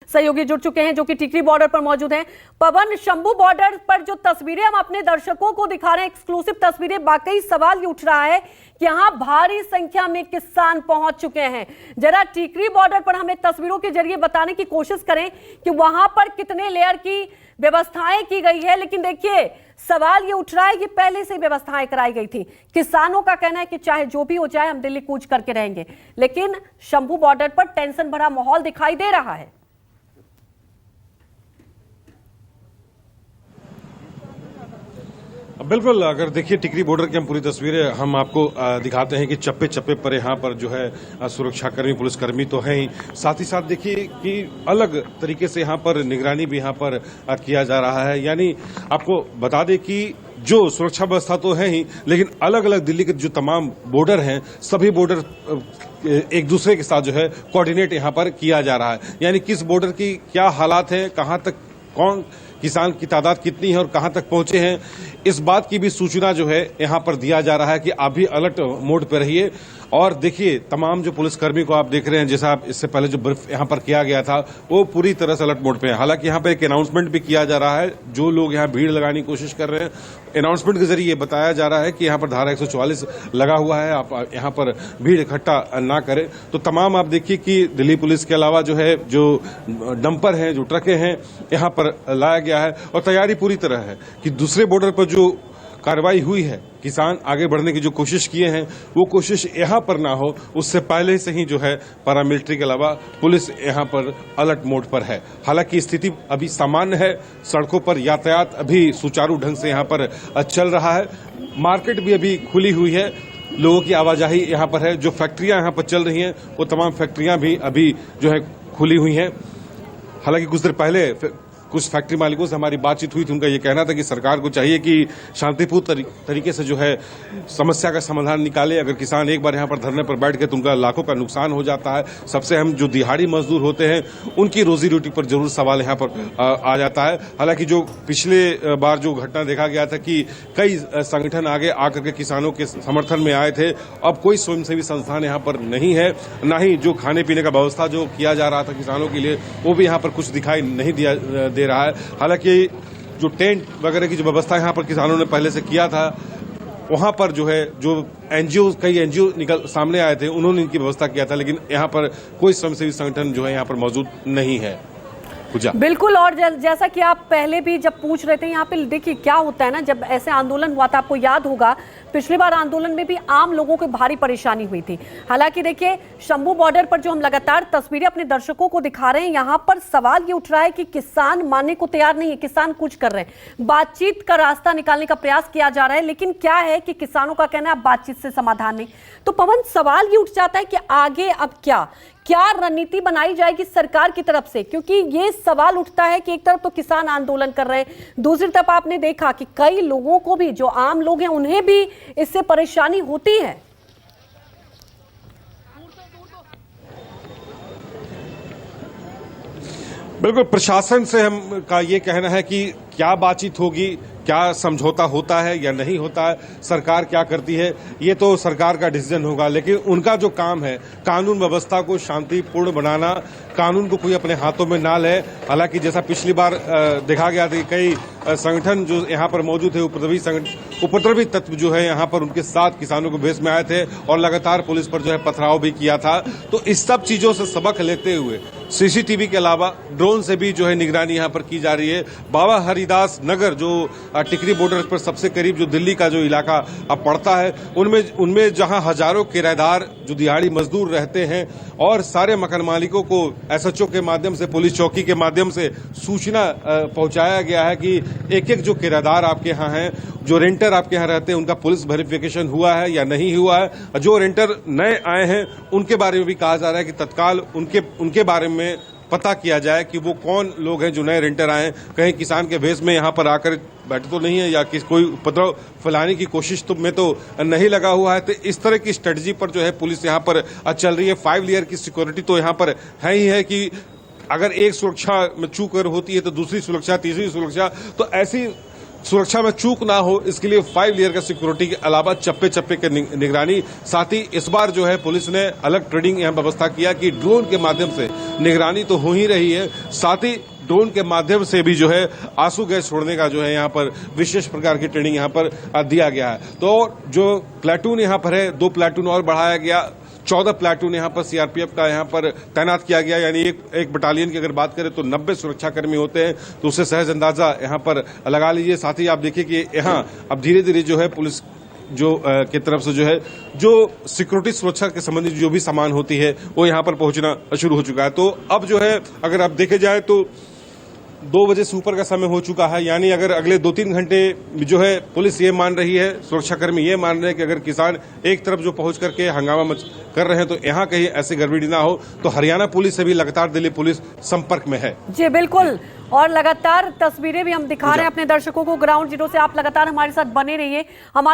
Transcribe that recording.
सहयोगी जुड़ चुके हैं जो कि टिकरी बॉर्डर पर मौजूद हैं। पवन, शंभू बॉर्डर पर जो तस्वीरें हम अपने दर्शकों को दिखा रहे हैं, एक्सक्लूसिव तस्वीरें, वाकई सवाल ये उठ रहा है कि यहां भारी संख्या में किसान पहुंच चुके हैं। जरा टिकरी बॉर्डर पर हमें तस्वीरों के जरिए बताने की कोशिश करें कि वहां पर कितने लेयर की व्यवस्थाएं की गई है। लेकिन देखिए, सवाल ये उठ रहा है कि पहले से व्यवस्थाएं कराई गई थी। किसानों का कहना है कि चाहे जो भी हो जाए हम दिल्ली कूच करके रहेंगे, लेकिन शंभू बॉर्डर पर टेंशन भरा माहौल दिखाई दे रहा है। बिल्कुल, अगर देखिए टिकरी बॉर्डर की हम पूरी तस्वीरें हम आपको दिखाते हैं कि चप्पे चप्पे पर यहाँ पर जो है सुरक्षाकर्मी, पुलिसकर्मी तो हैं ही, साथ ही साथ देखिए कि अलग तरीके से यहाँ पर निगरानी भी यहाँ पर किया जा रहा है। यानी आपको बता दें कि जो सुरक्षा व्यवस्था तो है ही, लेकिन अलग अलग दिल्ली के जो तमाम बॉर्डर हैं, सभी बॉर्डर एक दूसरे के साथ जो है कोऑर्डिनेट यहाँ पर किया जा रहा है। यानी किस बॉर्डर की क्या हालात है, कहाँ तक कौन किसान की तादाद कितनी है और कहां तक पहुंचे हैं, इस बात की भी सूचना जो है यहां पर दिया जा रहा है कि आप भी अलर्ट मोड पर रहिए। और देखिए, तमाम जो पुलिसकर्मी को आप देख रहे हैं, जैसा आप इससे पहले जो ब्रीफ यहां पर किया गया था, वो पूरी तरह से अलर्ट मोड पे है। हालांकि यहां पर एक अनाउंसमेंट भी किया जा रहा है, जो लोग यहां भीड़ लगाने की कोशिश कर रहे हैं, अनाउंसमेंट के जरिए बताया जा रहा है कि यहां पर धारा 144 लगा हुआ है, आप यहां पर भीड़ इकट्ठा ना करें। तो तमाम आप देखिए कि दिल्ली पुलिस के अलावा जो है, जो डंपर हैं, जो ट्रकें हैं, यहां पर लाया गया है और तैयारी पूरी तरह है कि दूसरे बॉर्डर पर जो कार्रवाई हुई है, किसान आगे बढ़ने की जो कोशिश किए हैं, वो कोशिश यहां पर ना हो, उससे पहले से ही जो है पैरामिलिट्री के अलावा पुलिस यहां पर अलर्ट मोड पर है। हालांकि स्थिति अभी सामान्य है, सड़कों पर यातायात अभी सुचारू ढंग से यहां पर चल रहा है, मार्केट भी अभी खुली हुई है, लोगों की आवाजाही यहां पर है, जो फैक्ट्रियां यहां पर चल रही हैं वो तमाम फैक्ट्रियां भी अभी जो है खुली हुई हैं। हालांकि कुछ देर पहले कुछ फैक्ट्री मालिकों से हमारी बातचीत हुई थी, उनका ये कहना था कि सरकार को चाहिए कि शांतिपूर्ण तरीके से जो है समस्या का समाधान निकाले। अगर किसान एक बार यहाँ पर धरने पर बैठ गए तो उनका लाखों का नुकसान हो जाता है। सबसे अहम जो दिहाड़ी मजदूर होते हैं, उनकी रोजी रोटी पर जरूर सवाल यहाँ पर आ जाता है। हालांकि जो पिछले बार जो घटना देखा गया था कि कई संगठन आगे आकर के किसानों के समर्थन में आए थे, अब कोई स्वयंसेवी संस्थान यहाँ पर नहीं है, न ही जो खाने पीने का व्यवस्था जो किया जा रहा था किसानों के लिए, वो भी यहाँ पर कुछ दिखाई नहीं दे रहा है। हालांकि जो टेंट वगैरह की जो व्यवस्था यहां पर किसानों ने पहले से किया था, वहां पर जो है जो एनजीओ, कई एनजीओ निकल सामने आए थे, उन्होंने इनकी व्यवस्था किया था, लेकिन यहां पर कोई स्वयंसेवी संगठन जो है यहां पर मौजूद नहीं है। बिल्कुल, और जैसा कि आप पहले भी जब पूछ रहे थे, यहाँ पे देखिए क्या होता है ना, जब ऐसे आंदोलन हुआ था, आपको याद होगा पिछली बार आंदोलन में भी आम लोगों को भारी परेशानी हुई थी। हालांकि देखिए, शंभू बॉर्डर पर जो हम लगातार तस्वीरें अपने दर्शकों को दिखा रहे हैं, यहाँ पर सवाल ये उठ रहा है कि किसान मानने को तैयार नहीं है, किसान कुछ कर रहे हैं, बातचीत का रास्ता निकालने का प्रयास किया जा रहा है, लेकिन क्या है कि किसानों का कहना है बातचीत से समाधान नहीं। तो पवन, सवाल ये उठ जाता है कि आगे अब क्या रणनीति बनाई जाएगी सरकार की तरफ से, क्योंकि ये सवाल उठता है कि एक तरफ तो किसान आंदोलन कर रहे हैं, दूसरी तरफ आपने देखा कि कई लोगों को भी, जो आम लोग हैं, उन्हें भी इससे परेशानी होती है। बिल्कुल, प्रशासन से हम का ये कहना है कि क्या बातचीत होगी, क्या समझौता होता है या नहीं होता है, सरकार क्या करती है, ये तो सरकार का डिसीजन होगा। लेकिन उनका जो काम है, कानून व्यवस्था को शांतिपूर्ण बनाना, कानून को कोई अपने हाथों में ना ले। हालांकि जैसा पिछली बार देखा गया था, कई संगठन जो यहाँ पर मौजूद थे, उपद्रवी तत्व जो है यहाँ पर उनके साथ किसानों के भेष में आए थे और लगातार पुलिस पर जो है पथराव भी किया था। तो इस सब चीजों से सबक लेते हुए सीसीटीवी के अलावा ड्रोन से भी जो है निगरानी यहाँ पर की जा रही है। बाबा हरिदास नगर जो टिकरी बॉर्डर पर सबसे करीब जो दिल्ली का जो इलाका अब पड़ता है, उनमें जहां हजारों किराएदार जो दिहाड़ी मजदूर रहते हैं और सारे मकान मालिकों को एसएचओ के माध्यम से, पुलिस चौकी के माध्यम से सूचना पहुंचाया गया है कि एक एक जो किराएदार आपके यहाँ हैं, जो रेंटर आपके यहाँ रहते हैं, उनका पुलिस वेरिफिकेशन हुआ है या नहीं हुआ है। जो रेंटर नए आए हैं उनके बारे में भी कहा जा रहा है कि तत्काल उनके बारे में पता किया जाए कि वो कौन लोग हैं जो नए रेंटर आए हैं, कहीं किसान के भेष में यहाँ पर आकर बैठे तो नहीं है या कोई उपद्रव फैलाने की कोशिश तो में तो नहीं लगा हुआ है। तो इस तरह की स्ट्रेटजी पर जो है पुलिस यहाँ पर चल रही है। 5 लेयर की सिक्योरिटी तो यहाँ पर है ही है कि अगर एक सुरक्षा में चूक होती है तो दूसरी सुरक्षा, तीसरी सुरक्षा, तो ऐसी सुरक्षा में चूक ना हो, इसके लिए 5 लेयर का सिक्योरिटी के अलावा चप्पे चप्पे के निगरानी, साथ ही इस बार जो है पुलिस ने अलग ट्रेनिंग यहाँ व्यवस्था किया कि ड्रोन के माध्यम से निगरानी तो हो ही रही है, साथ ही ड्रोन के माध्यम से भी जो है आंसू गैस छोड़ने का जो है यहाँ पर विशेष प्रकार की ट्रेनिंग यहाँ पर दिया गया है। तो जो प्लाटून यहाँ पर है, 2 प्लाटून और बढ़ाया गया, 14 प्लाटून यहाँ पर सीआरपीएफ का यहाँ पर तैनात किया गया, यानी एक बटालियन की अगर बात करें तो 90 सुरक्षाकर्मी होते हैं, तो उससे सहज अंदाजा यहाँ पर लगा लीजिए। साथ ही आप देखिए कि यहाँ अब धीरे धीरे जो है पुलिस जो की तरफ से जो है जो सिक्योरिटी सुरक्षा के संबंधित जो भी सामान होती है वो यहाँ पर पहुंचना शुरू हो चुका है। तो अब जो है अगर आप देखे जाए तो 2 बजे से ऊपर का समय हो चुका है, यानी अगर अगले 2-3 घंटे जो है पुलिस ये मान रही है, सुरक्षाकर्मी ये मान रहे हैं कि अगर किसान एक तरफ जो पहुंच करके हंगामा कर रहे हैं तो यहाँ कहीं ऐसी गड़बड़ी ना हो, तो हरियाणा पुलिस से भी लगातार दिल्ली पुलिस संपर्क में है। जी बिल्कुल, और लगातार तस्वीरें भी हम दिखा रहे हैं अपने दर्शकों को ग्राउंड जीरो से। आप लगातार हमारे साथ बने रहिए। हमारे